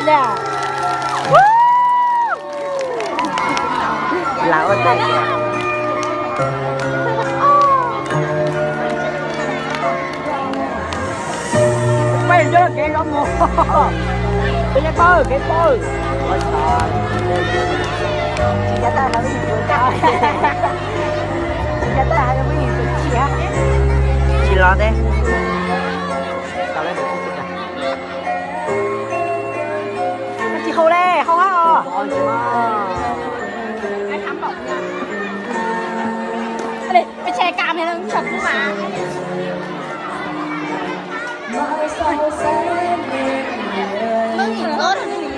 nè. Là ơn đây. Quay cho cái góc một. Cái bơ. Ôi trời. Chị ra tay là cái gì vậy trời. Chị ra tay là cái gì vậy chị hả? Chị lo đấy. Sao đấy được không? Chị khâu đây, khâu hả? Ôi trời ơi. Anh thắm bỏng nha. Đây,ไปแชร์กามให้ทั้งฉันมา Mừng nhìn tốt hơn mình.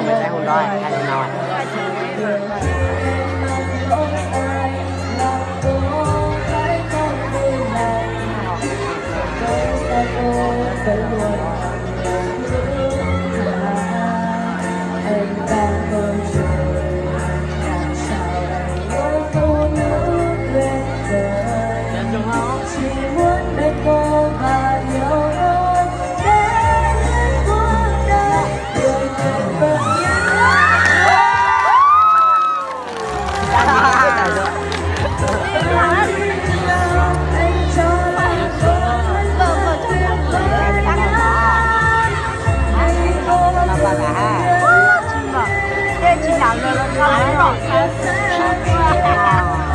Đấy, không đói, hay là nói.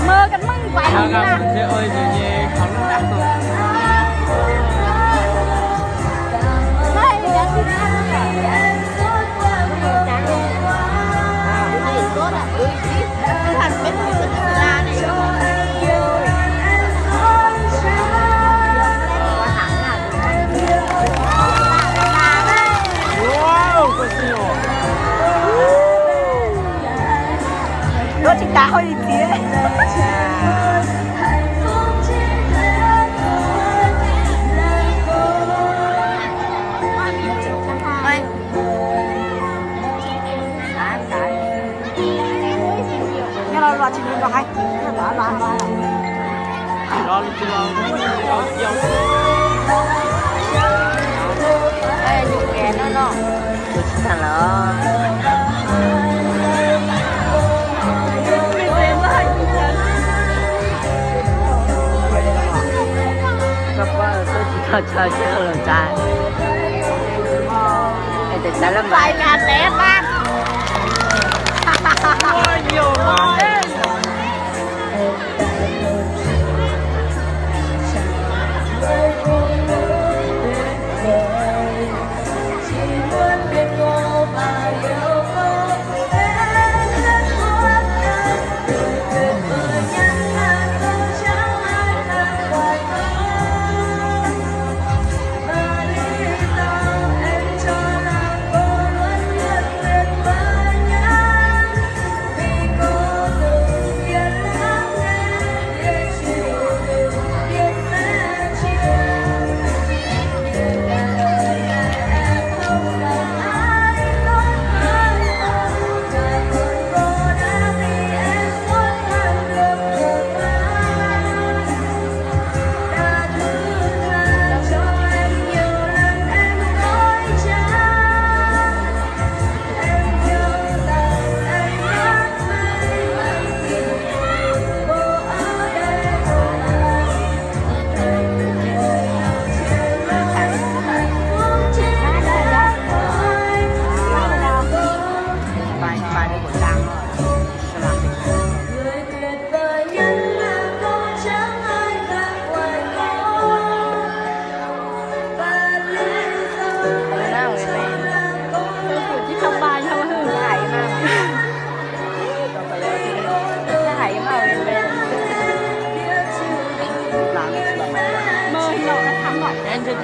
Mơ cái măng quay nha. Chị ơi chị nhé không đắt rồi. Đây đã xin ăn rồi. Tốt à? Thành mấy thứ sữa la này. Wow, có gì rồi? Nó chỉ đá hơi tí đấy. Cái đó là chỉ nên là hay. Đó chỉ là ê, dùng kè nữa nó. Tôi chỉ thằng là chơi lần trai. Em tình trái lắm vậy. Nhà đẹp bạn. Ôi nhiều quá.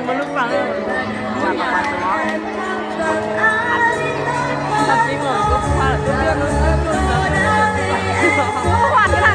Cuma lupa ya. Tapi mau tuh, tuh dia nonton. Wah, kena